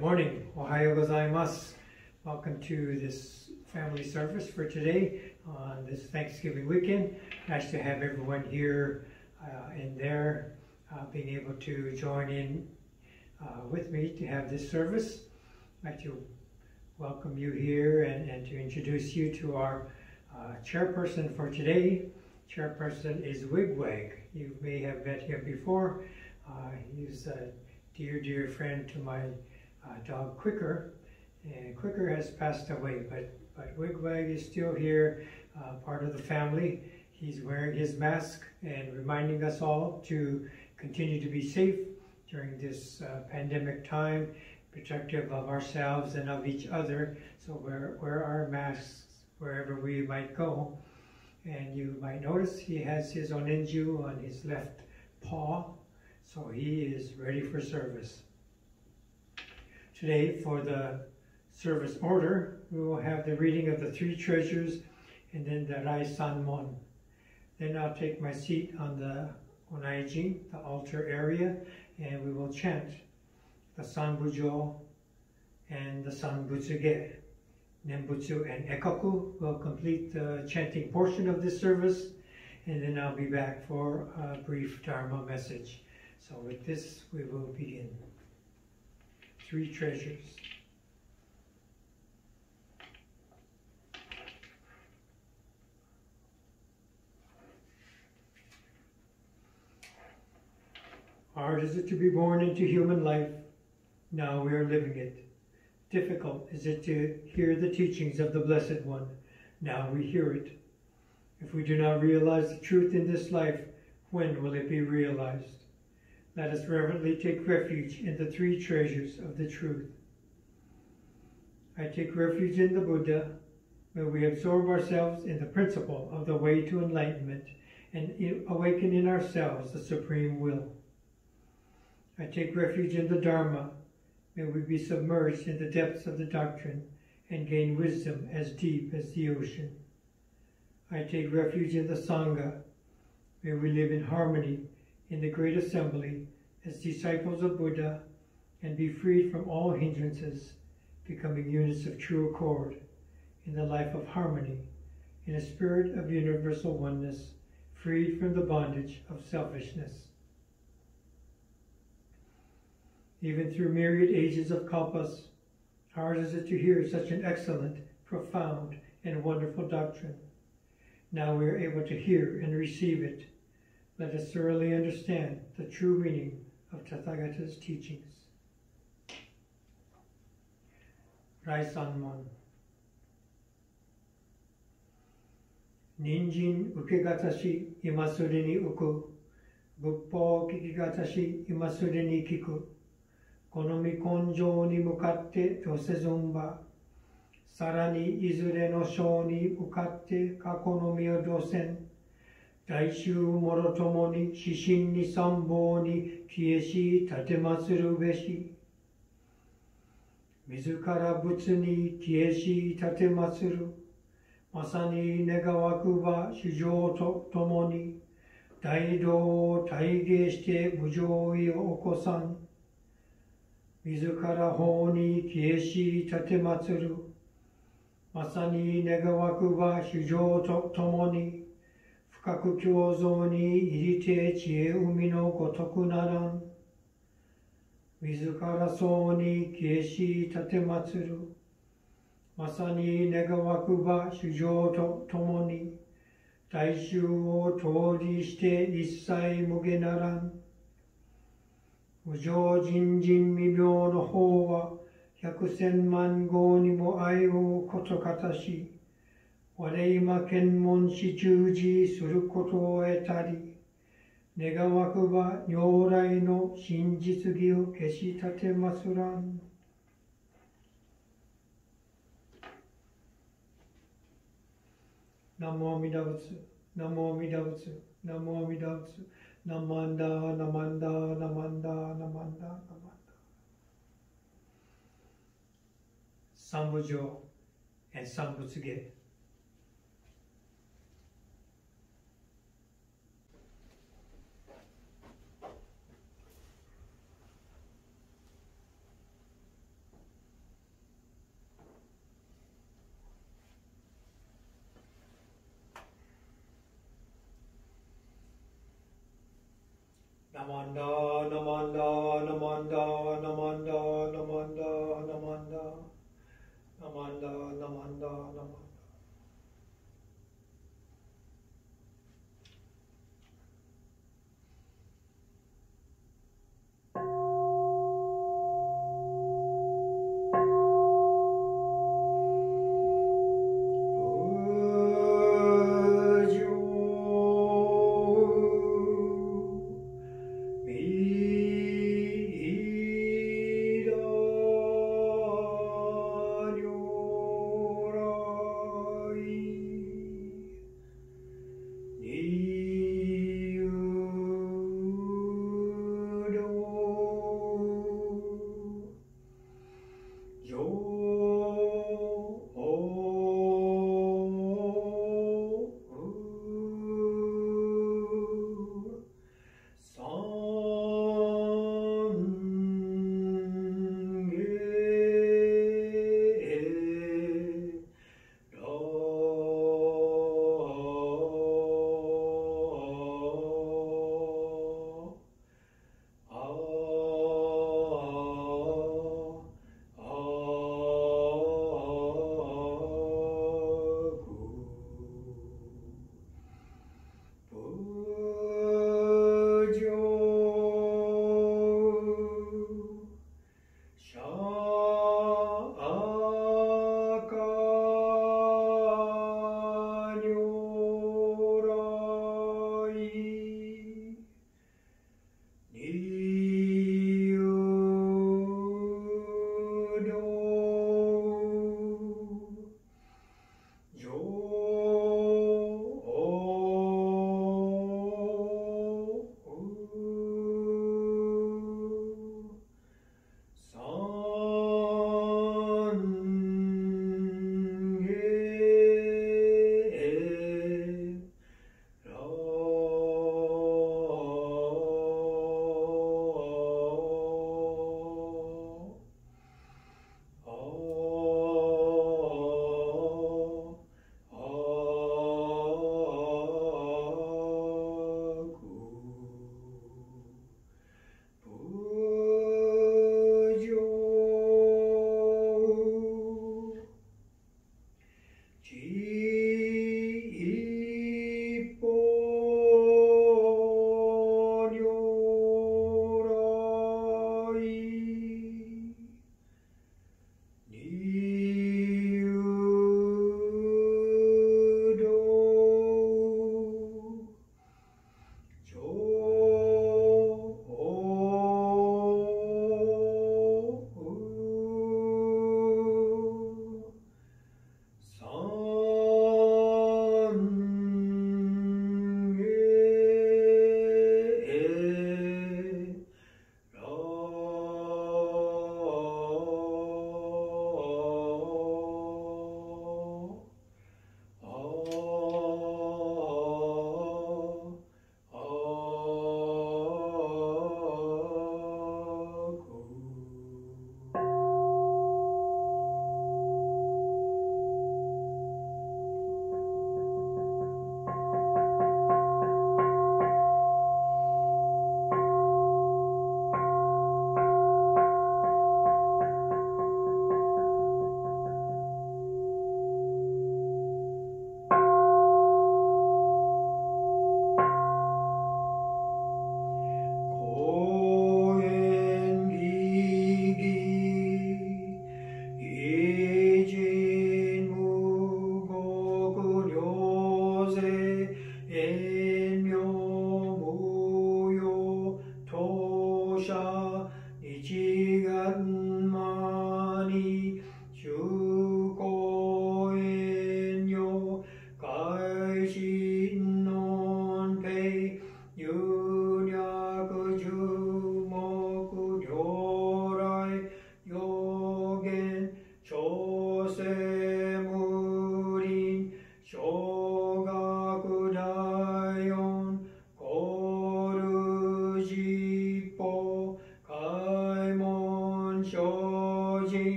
Good morning. Ohayo gozaimasu. Welcome to this family service for today on this Thanksgiving weekend. Nice to have everyone here and there being able to join in with me to have this service. I'd like to welcome you here and to introduce you to our chairperson for today. Chairperson is Wig Wag. You may have met him before. He's a dear friend to my dog Quicker, and Quicker has passed away, but Wig Wag is still here, part of the family. He's wearing his mask and reminding us all to continue to be safe during this pandemic time, protective of ourselves and of each other. So wear our masks wherever we might go. And you might notice he has his onenju on his left paw, so he is ready for service. Today, for the service order, we will have the reading of the three treasures and then the RaiSonMon. Then I'll take my seat on the onaiji, the altar area, and we will chant the Sanbutsuge and the Sanbutsuge. Nembutsu and Ekoku will complete the chanting portion of this service, and then I'll be back for a brief Dharma message. So with this, we will begin. Three treasures. Hard is it to be born into human life. Now we are living it. Difficult is it to hear the teachings of the Blessed One. Now we hear it. If we do not realize the truth in this life, when will it be realized? Let us reverently take refuge in the three treasures of the truth. I take refuge in the Buddha, where we absorb ourselves in the principle of the way to enlightenment and awaken in ourselves the supreme will. I take refuge in the Dharma, may we be submerged in the depths of the doctrine and gain wisdom as deep as the ocean. I take refuge in the Sangha, may we live in harmony in the great assembly as disciples of Buddha and be freed from all hindrances, becoming units of true accord in the life of harmony, in a spirit of universal oneness, freed from the bondage of selfishness. Even through myriad ages of kalpas, hard is it to hear such an excellent, profound, and wonderful doctrine. Now we are able to hear and receive it. Let us thoroughly understand the true meaning of Tathagata's teachings. RaiSonMon. Ninjin ukegatashi imasure ni uku, buppo kikigatashi imasure ni kiku, konomi konjo ni mukatte dosezumba, sarani izure no sho ni mukatte kakonomi o dosen, Daishu morotomo ni shishin ni sambo ni kieshi tatematsuru beshi. Mizukara butsu ni kieshi tatematsuru. Masani negawaku wa shujo to tomo ni. Daido o taige shite mujoi o okosan. Mizukara ho ni kieshi tatematsuru. Masani negawaku wa shujo to tomo ni. 深く教蔵に入りて知恵海のごとくならん。自らそうに消し立てまつる。まさに願わくば主情とともに、大衆を通りして一切無下ならん。無常人人未病の方は、百千万号にも愛をことかたし、我今検問し従事することを得たり、願わくば如来の真実義を消し立てますらん。ナモアミダ仏、ナモアミダ仏、ナモアミダ仏、ナマンダ、ナマンダ、ナマンダ、ナマンダ、ナマンダ。Sanbutsuge and Sanbutsuge. Namanda, Namanda, Namanda, Namanda, Namanda, Namanda, Namanda, Namanda, Namanda.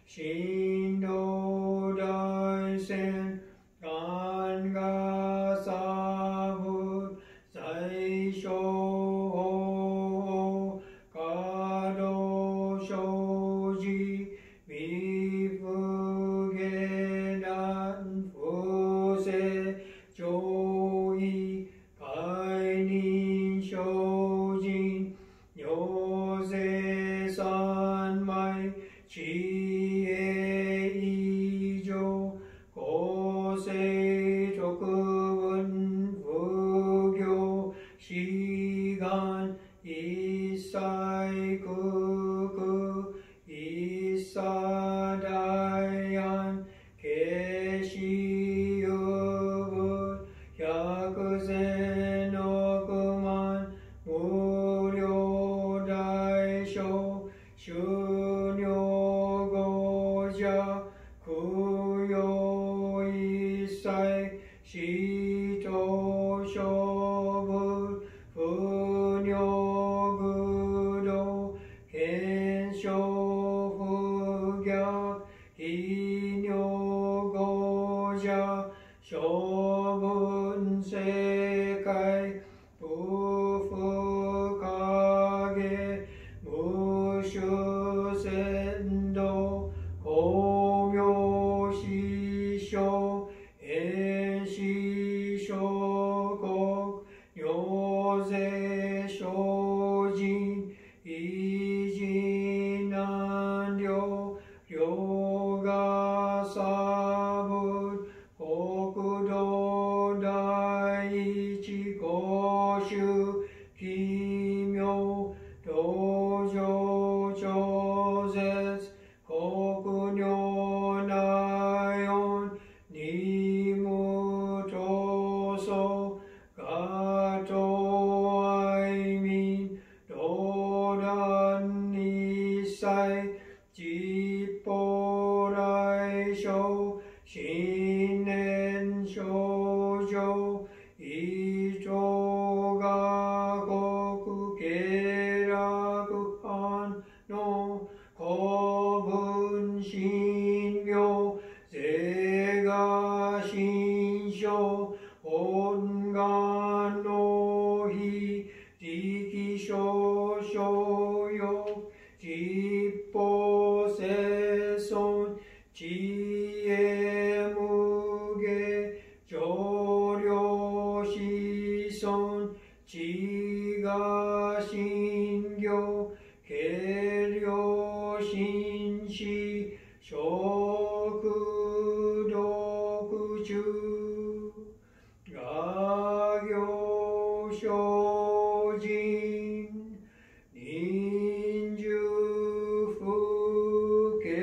Shindo Daisen Ganga Sabut Saisho Kado Shoji Mifugedan Fuse Joi Kainin Shojin Yose Sanmai Chie Ijo Kosei Tokubun Fugyo Shigan Isai Kuku Isadayan Keshi Yubut Hyakuzen Okuman Muryo Daisho Shunyo Goja Kuyo Isai Shito Shobut Funyo Gudo Kensho Fugyak Hinyo Goja Shobun Sekai Bufukage Mushu Sendo Komyo Shisho Enshisho Kok Nyoze Shojin Ijinandyo Ryoga Sabut Hokudo Daichi Goshu Kimyo Dojo Chozes Kokunyo Nayon Nimutoso Gato Aimin Dodan Nisai Jipporai Sho Shinen Shoujo Itoga Koku Keraku Han no Kobun Shinmyo Zega Shinsho Ongan no Hi Riki Shosho Yo Jippo Seson Chie Muge Joryo Shison Chiga Shingyo Keryo Shinshi Shokudokuchu Gagyo Shojin Ninju Fuke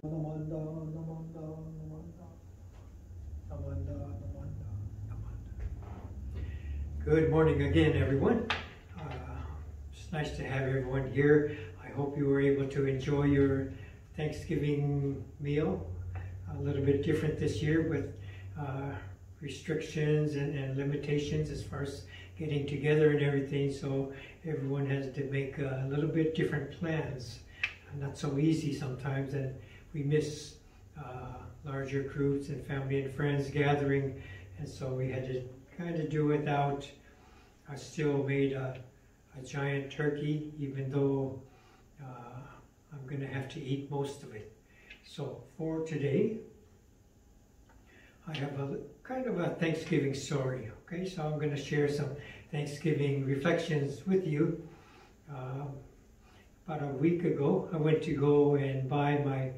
Namanda, namanda, namanda, namanda, namanda, namanda. Good morning again, everyone. It's nice to have everyone here. I hope you were able to enjoy your Thanksgiving meal. A little bit different this year with restrictions and limitations as far as getting together and everything, so everyone has to make a little bit different plans. Not so easy sometimes, and we miss larger groups and family and friends gathering, and so we had to kind of do without. I still made a giant turkey, even though I'm going to have to eat most of it. So for today, I have a kind of a Thanksgiving story, okay? So I'm going to share some Thanksgiving reflections with you. About a week ago, I went to go and buy my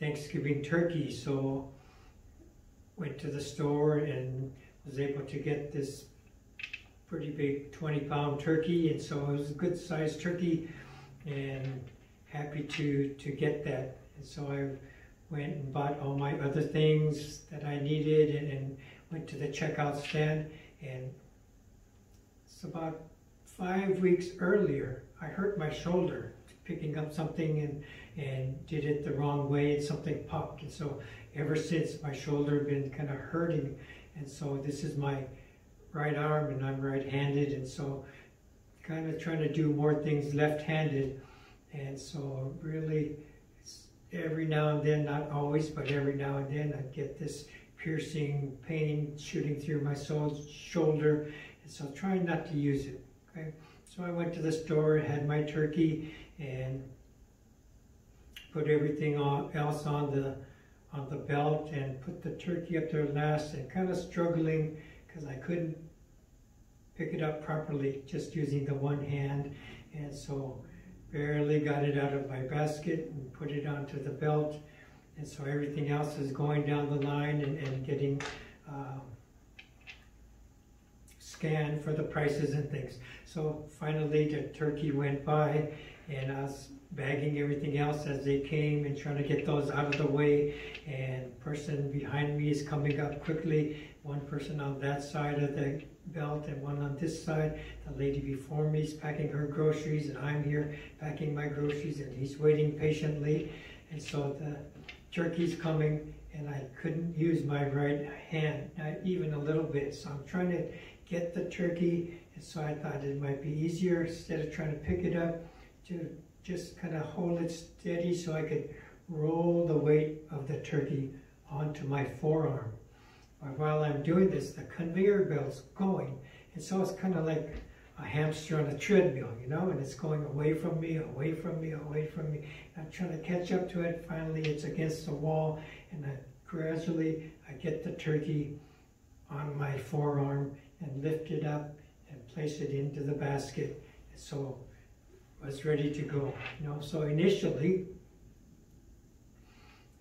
Thanksgiving turkey, so went to the store and was able to get this pretty big 20-pound turkey, and so it was a good sized turkey, and happy to get that. And so I went and bought all my other things that I needed, and went to the checkout stand. And it's about 5 weeks earlier, I hurt my shoulder picking up something and did it the wrong way, and something popped. And so ever since, my shoulder has been kind of hurting. And so this is my right arm, and I'm right-handed, and so kind of trying to do more things left-handed. And so really, every now and then, not always, but every now and then, I get this piercing pain shooting through my shoulder, and so trying not to use it, okay? So I went to the store, had my turkey, and put everything else on the belt, and put the turkey up there last, and kind of struggling because I couldn't pick it up properly, just using the one hand, and so barely got it out of my basket and put it onto the belt. And so everything else is going down the line and getting scanned for the prices and things. So finally the turkey went by, and I was bagging everything else as they came and trying to get those out of the way. And person behind me is coming up quickly. One person on that side of the belt and one on this side. The lady before me is packing her groceries, and I'm here packing my groceries, and he's waiting patiently. And so the turkey's coming, and I couldn't use my right hand, not even a little bit. So I'm trying to get the turkey, and so I thought it might be easier, instead of trying to pick it up, to just kind of hold it steady so I could roll the weight of the turkey onto my forearm. But while I'm doing this, the conveyor belt's going, and so it's kind of like a hamster on a treadmill, you know, and it's going away from me, away from me, away from me. I'm trying to catch up to it. Finally, it's against the wall, and gradually I get the turkey on my forearm and lift it up and place it into the basket. And so I was ready to go, you know. So initially,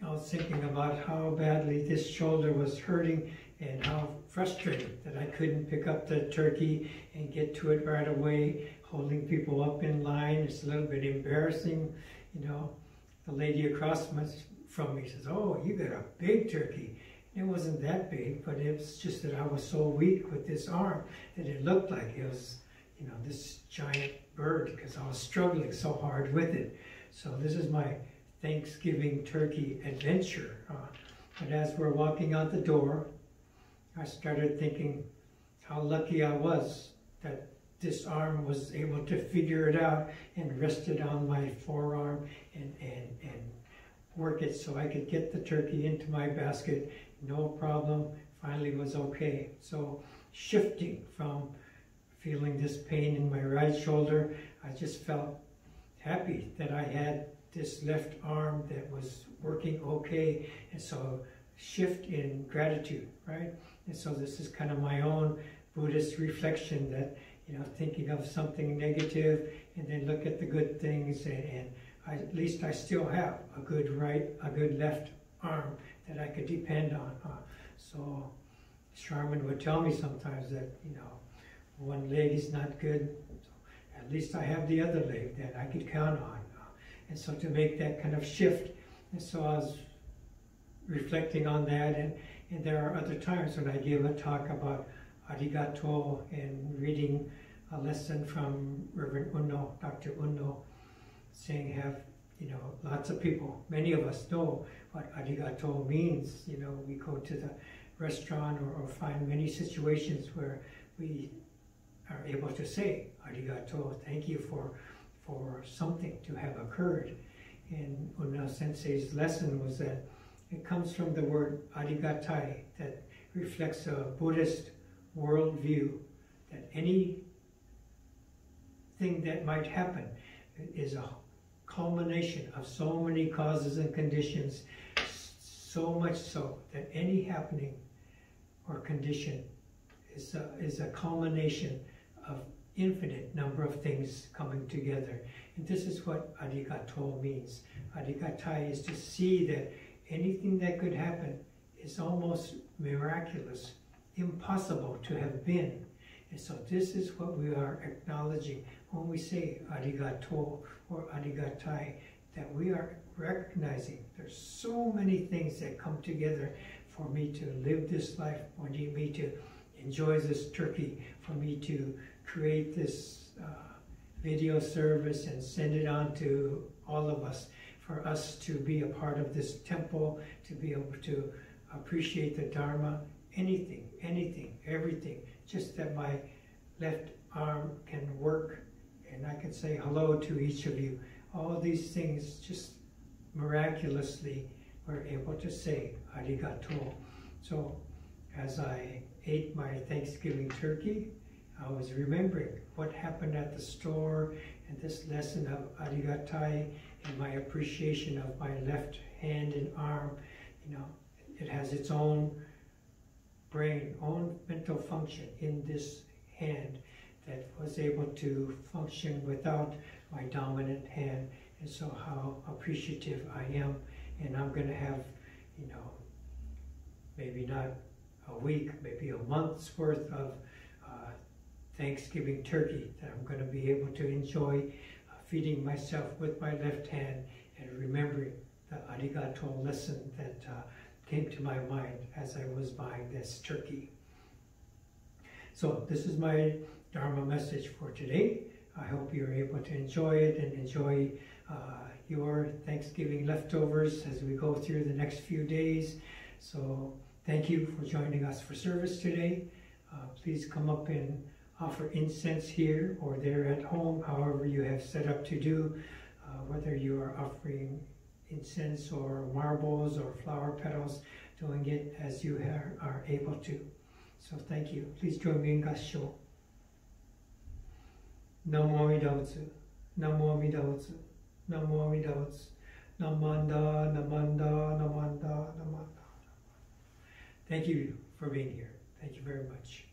I was thinking about how badly this shoulder was hurting, and how frustrated that I couldn't pick up the turkey and get to it right away, holding people up in line. It's a little bit embarrassing, you know. The lady across from me says, "Oh, you got a big turkey." It wasn't that big, but it was just that I was so weak with this arm that it looked like it was, you know, this giant bird, because I was struggling so hard with it. So this is my Thanksgiving turkey adventure. But as we're walking out the door, I started thinking how lucky I was that this arm was able to figure it out and rest it on my forearm and work it so I could get the turkey into my basket, no problem. Finally was okay. So shifting from feeling this pain in my right shoulder, I just felt happy that I had this left arm that was working okay, and so shift in gratitude, right? And so this is kind of my own Buddhist reflection, that, you know, thinking of something negative and then look at the good things, and at least I still have a good left arm that I could depend on. So Sharman would tell me sometimes that, you know, one leg is not good, so at least I have the other leg that I could count on. And so to make that kind of shift And so I was reflecting on that, and there are other times when I give a talk about arigato and reading a lesson from Reverend Uno, Dr. Uno, saying lots of people, many of us know what arigato means. We go to the restaurant or find many situations where we are able to say arigato, thank you for something to have occurred. And Uno Sensei's lesson was that it comes from the word arigatai, that reflects a Buddhist worldview, that anything that might happen is a culmination of so many causes and conditions, so much so that any happening or condition is a culmination of infinite number of things coming together. And this is what arigato means. Arigatai is to see that anything that could happen is almost miraculous, impossible to have been. And so this is what we are acknowledging when we say arigato or arigatai, that we are recognizing there's so many things that come together for me to live this life, for me to enjoy this turkey, for me to create this video service and send it on to all of us, for us to be a part of this temple, to be able to appreciate the Dharma, anything, everything, just that my left arm can work and I can say hello to each of you. All these things just miraculously we're able to say arigato. So as I ate my Thanksgiving turkey, I was remembering what happened at the store and this lesson of arigatai and my appreciation of my left hand and arm. It has its own brain, own mental function in this hand that was able to function without my dominant hand. And so how appreciative I am. And I'm going to have, maybe not a week, maybe a month's worth of Thanksgiving turkey that I'm going to be able to enjoy, feeding myself with my left hand and remembering the arigato lesson that came to my mind as I was buying this turkey. So this is my Dharma message for today. I hope you're able to enjoy it and enjoy your Thanksgiving leftovers as we go through the next few days. So thank you for joining us for service today. Please come up and offer incense here or there at home, however you have set up to do, whether you are offering incense or marbles or flower petals, doing it as you are able to. So thank you. Please join me in Gassho. Namo Amida-butsu, Namo Amida-butsu, Namo Amida-butsu, Namanda, Namanda, Namanda, Namanda. Thank you for being here. Thank you very much.